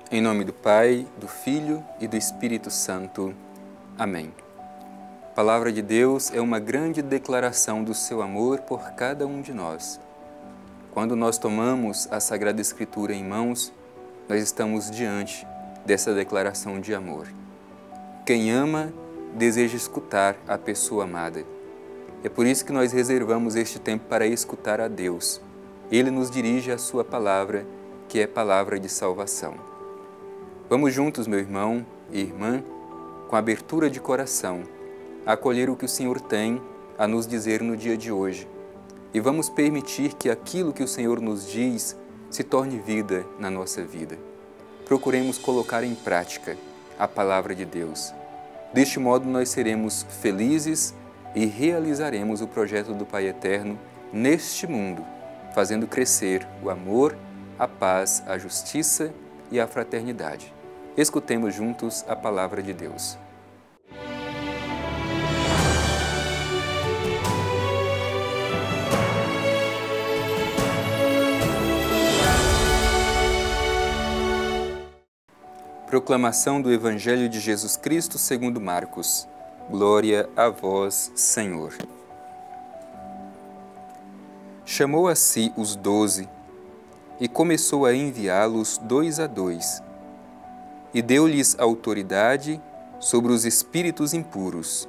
Em nome do Pai, do Filho e do Espírito Santo. Amém. A palavra de Deus é uma grande declaração do seu amor por cada um de nós. Quando nós tomamos a Sagrada Escritura em mãos, nós estamos diante dessa declaração de amor. Quem ama, deseja escutar a pessoa amada. É por isso que nós reservamos este tempo para escutar a Deus. Ele nos dirige a sua palavra, que é palavra de salvação. Vamos juntos, meu irmão e irmã, com abertura de coração, acolher o que o Senhor tem a nos dizer no dia de hoje. E vamos permitir que aquilo que o Senhor nos diz se torne vida na nossa vida. Procuremos colocar em prática a palavra de Deus. Deste modo, nós seremos felizes e realizaremos o projeto do Pai Eterno neste mundo, fazendo crescer o amor, a paz, a justiça e a fraternidade. Escutemos juntos a palavra de Deus. Proclamação do Evangelho de Jesus Cristo segundo Marcos. Glória a vós, Senhor. Chamou a si os 12 e começou a enviá-los 2 a 2, e deu-lhes autoridade sobre os espíritos impuros.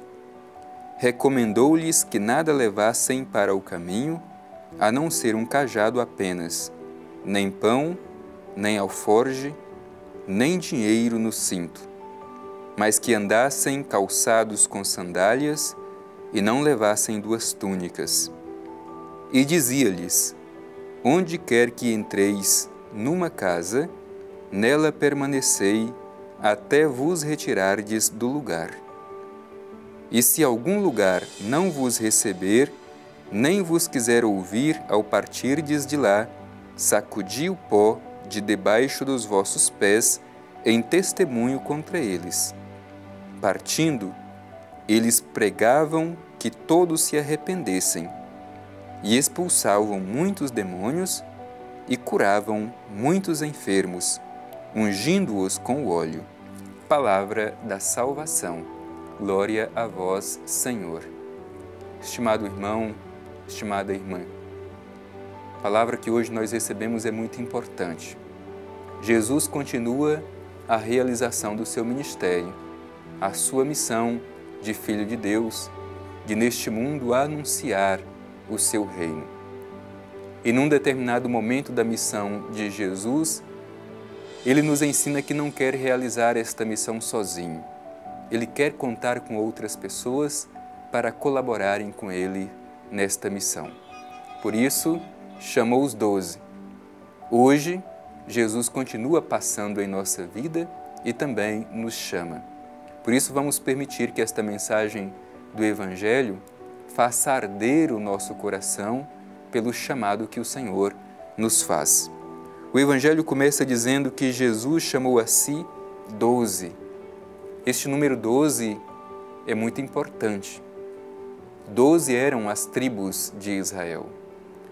Recomendou-lhes que nada levassem para o caminho, a não ser um cajado apenas, nem pão, nem alforge, nem dinheiro no cinto, mas que andassem calçados com sandálias e não levassem 2 túnicas. E dizia-lhes: onde quer que entreis numa casa, nela permanecei até vos retirardes do lugar. E se algum lugar não vos receber, nem vos quiser ouvir ao partirdes de lá, sacudi o pó de debaixo dos vossos pés em testemunho contra eles. Partindo, eles pregavam que todos se arrependessem, e expulsavam muitos demônios e curavam muitos enfermos, ungindo-os com o óleo. Palavra da salvação. Glória a vós, Senhor. Estimado irmão, estimada irmã, a palavra que hoje nós recebemos é muito importante. Jesus continua a realização do seu ministério, a sua missão de Filho de Deus, de neste mundo anunciar o seu reino. E num determinado momento da missão de Jesus, ele nos ensina que não quer realizar esta missão sozinho. Ele quer contar com outras pessoas para colaborarem com ele nesta missão. Por isso, chamou os 12. Hoje, Jesus continua passando em nossa vida e também nos chama. Por isso, vamos permitir que esta mensagem do Evangelho faça arder o nosso coração pelo chamado que o Senhor nos faz. O Evangelho começa dizendo que Jesus chamou a si 12. Este número 12 é muito importante. 12 eram as tribos de Israel.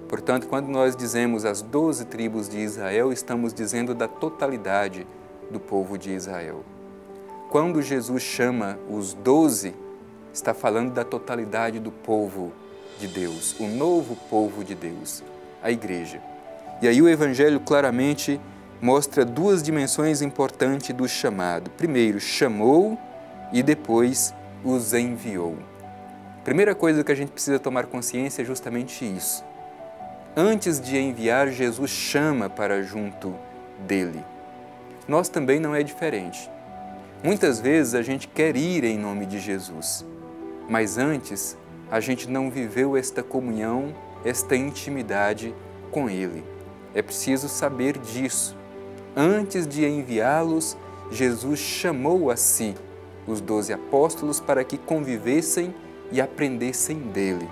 Portanto, quando nós dizemos as 12 tribos de Israel, estamos dizendo da totalidade do povo de Israel. Quando Jesus chama os 12, está falando da totalidade do povo de Deus, o novo povo de Deus, a Igreja. E aí o Evangelho claramente mostra 2 dimensões importantes do chamado. Primeiro, chamou e depois os enviou. Primeira coisa que a gente precisa tomar consciência é justamente isso. Antes de enviar, Jesus chama para junto dele. Nós também não é diferente. Muitas vezes a gente quer ir em nome de Jesus, mas antes a gente não viveu esta comunhão, esta intimidade com Ele. É preciso saber disso. Antes de enviá-los, Jesus chamou a si os 12 apóstolos para que convivessem e aprendessem dele.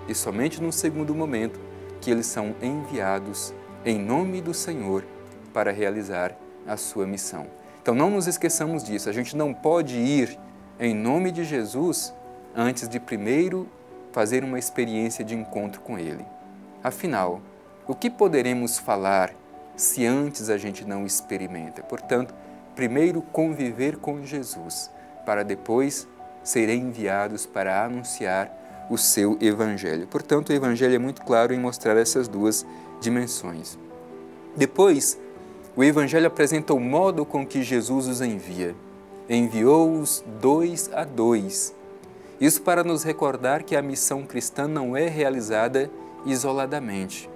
E somente num segundo momento que eles são enviados em nome do Senhor para realizar a sua missão. Então não nos esqueçamos disso, a gente não pode ir em nome de Jesus antes de primeiro fazer uma experiência de encontro com Ele. Afinal, o que poderemos falar se antes a gente não experimenta. Portanto, primeiro conviver com Jesus, para depois serem enviados para anunciar o seu Evangelho. Portanto, o Evangelho é muito claro em mostrar essas duas dimensões. Depois, o Evangelho apresenta o modo com que Jesus os envia. Enviou-os 2 a 2. Isso para nos recordar que a missão cristã não é realizada isoladamente.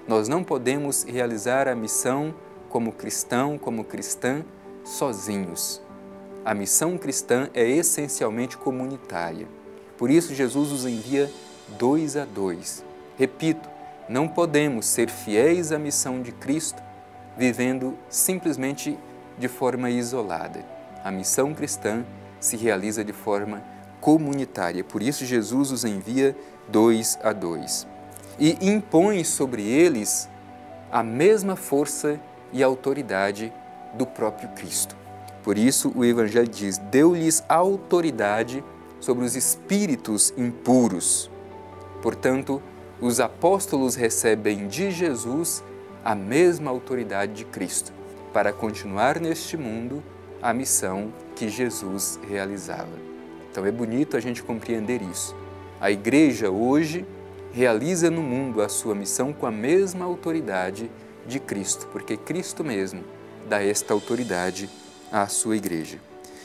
Nós não podemos realizar a missão como cristão, como cristã, sozinhos. A missão cristã é essencialmente comunitária. Por isso, Jesus os envia 2 a 2. Repito, não podemos ser fiéis à missão de Cristo vivendo simplesmente de forma isolada. A missão cristã se realiza de forma comunitária. Por isso, Jesus os envia 2 a 2. E impõe sobre eles a mesma força e autoridade do próprio Cristo. Por isso, o Evangelho diz, deu-lhes autoridade sobre os espíritos impuros. Portanto, os apóstolos recebem de Jesus a mesma autoridade de Cristo para continuar neste mundo a missão que Jesus realizava. Então é bonito a gente compreender isso. A Igreja hoje realiza no mundo a sua missão com a mesma autoridade de Cristo, porque Cristo mesmo dá esta autoridade à sua Igreja.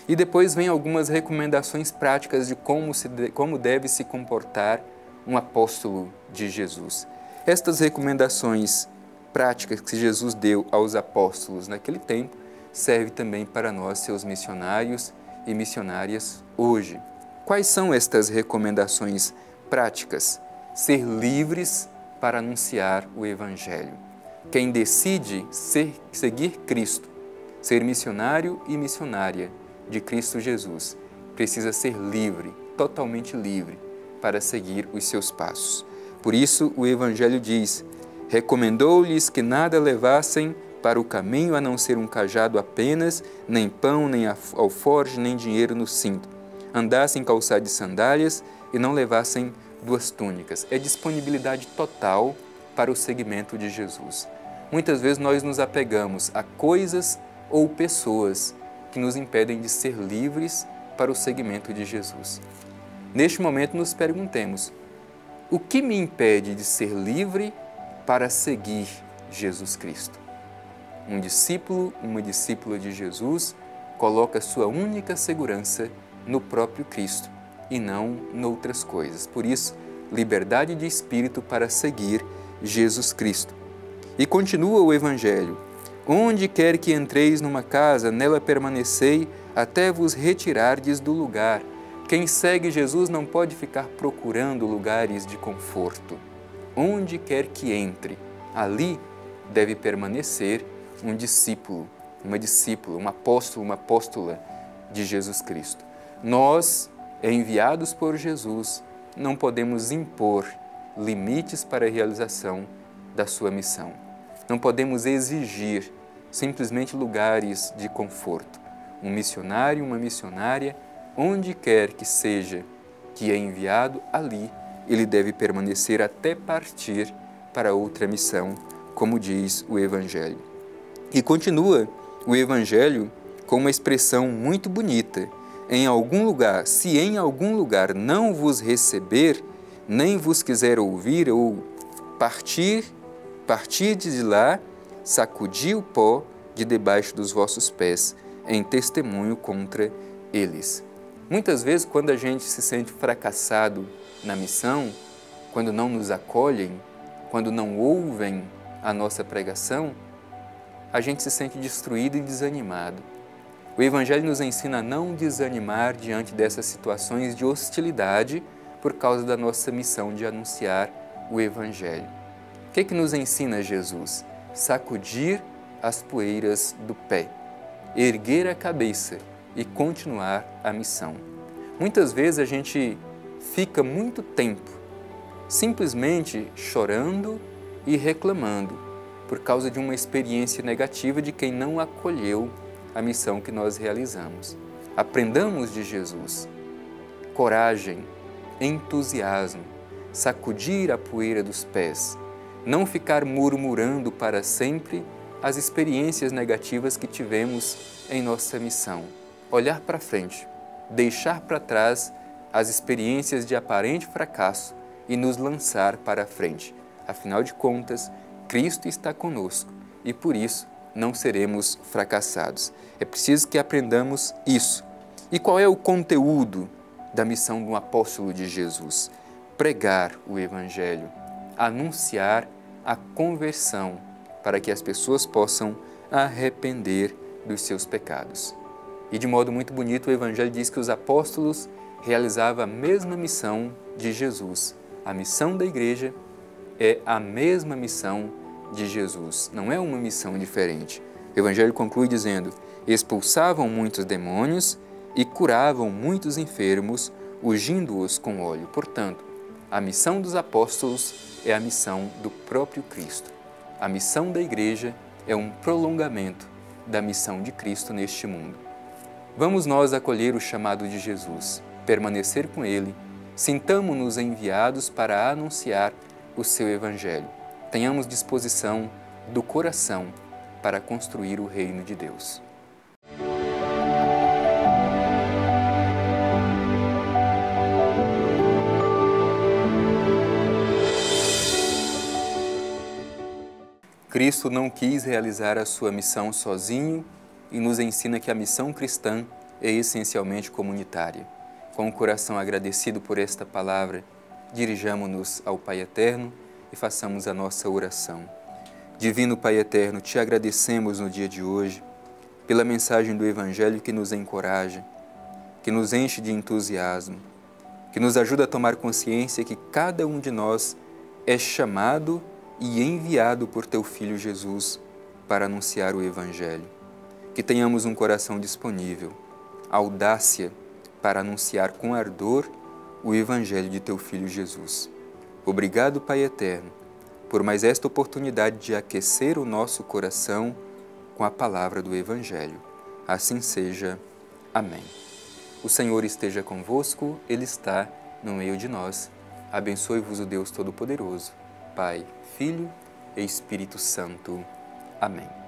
E depois vem algumas recomendações práticas de como deve se comportar um apóstolo de Jesus. Estas recomendações práticas que Jesus deu aos apóstolos naquele tempo servem também para nós, seus missionários e missionárias, hoje. Quais são estas recomendações práticas? Ser livres para anunciar o Evangelho. Quem decide seguir Cristo, ser missionário e missionária de Cristo Jesus, precisa ser livre, totalmente livre, para seguir os seus passos. Por isso, o Evangelho diz, recomendou-lhes que nada levassem para o caminho a não ser um cajado apenas, nem pão, nem alforje, nem dinheiro no cinto. Andassem calçados de sandálias e não levassem 2 túnicas. É disponibilidade total para o seguimento de Jesus. Muitas vezes nós nos apegamos a coisas ou pessoas que nos impedem de ser livres para o seguimento de Jesus. Neste momento nos perguntemos, o que me impede de ser livre para seguir Jesus Cristo? Um discípulo, uma discípula de Jesus, coloca sua única segurança no próprio Cristo e não noutras coisas. Por isso, liberdade de espírito para seguir Jesus Cristo. E continua o Evangelho. Onde quer que entreis numa casa, nela permanecei até vos retirardes do lugar. Quem segue Jesus não pode ficar procurando lugares de conforto. Onde quer que entre, ali deve permanecer um discípulo, uma discípula, um apóstolo, uma apóstola de Jesus Cristo. Nós, enviados por Jesus, não podemos impor limites para a realização da sua missão. Não podemos exigir simplesmente lugares de conforto. Um missionário, uma missionária, onde quer que seja que é enviado, ali ele deve permanecer até partir para outra missão, como diz o Evangelho. E continua o Evangelho com uma expressão muito bonita. Em algum lugar, se em algum lugar não vos receber, nem vos quiser ouvir ou partirdes de lá, sacudi o pó de debaixo dos vossos pés, em testemunho contra eles. Muitas vezes, quando a gente se sente fracassado na missão, quando não nos acolhem, quando não ouvem a nossa pregação, a gente se sente destruído e desanimado. O Evangelho nos ensina a não desanimar diante dessas situações de hostilidade por causa da nossa missão de anunciar o Evangelho. O que nos ensina Jesus? Sacudir as poeiras do pé, erguer a cabeça e continuar a missão. Muitas vezes a gente fica muito tempo simplesmente chorando e reclamando por causa de uma experiência negativa de quem não acolheu a missão que nós realizamos. Aprendamos de Jesus. Coragem, entusiasmo, sacudir a poeira dos pés, não ficar murmurando para sempre as experiências negativas que tivemos em nossa missão. Olhar para frente, deixar para trás as experiências de aparente fracasso e nos lançar para a frente. Afinal de contas, Cristo está conosco e por isso não seremos fracassados. É preciso que aprendamos isso. E qual é o conteúdo da missão do apóstolo de Jesus? Pregar o Evangelho, anunciar a conversão para que as pessoas possam arrepender dos seus pecados. E de modo muito bonito o Evangelho diz que os apóstolos realizavam a mesma missão de Jesus. A missão da igreja é a mesma missão de Jesus, não é uma missão diferente. O Evangelho conclui dizendo: expulsavam muitos demônios e curavam muitos enfermos, ungindo-os com óleo. Portanto, a missão dos apóstolos é a missão do próprio Cristo. A missão da igreja é um prolongamento da missão de Cristo neste mundo. Vamos nós acolher o chamado de Jesus, permanecer com Ele, sintamo-nos enviados para anunciar o seu Evangelho. Tenhamos disposição do coração para construir o reino de Deus. Cristo não quis realizar a sua missão sozinho e nos ensina que a missão cristã é essencialmente comunitária. Com o coração agradecido por esta palavra, dirijamo-nos ao Pai Eterno e façamos a nossa oração. Divino Pai Eterno, te agradecemos no dia de hoje pela mensagem do Evangelho que nos encoraja, que nos enche de entusiasmo, que nos ajuda a tomar consciência que cada um de nós é chamado e enviado por Teu Filho Jesus para anunciar o Evangelho. Que tenhamos um coração disponível, audácia para anunciar com ardor o Evangelho de Teu Filho Jesus. Obrigado, Pai Eterno, por mais esta oportunidade de aquecer o nosso coração com a palavra do Evangelho. Assim seja. Amém. O Senhor esteja convosco, Ele está no meio de nós. Abençoe-vos o Deus Todo-Poderoso, Pai, Filho e Espírito Santo. Amém.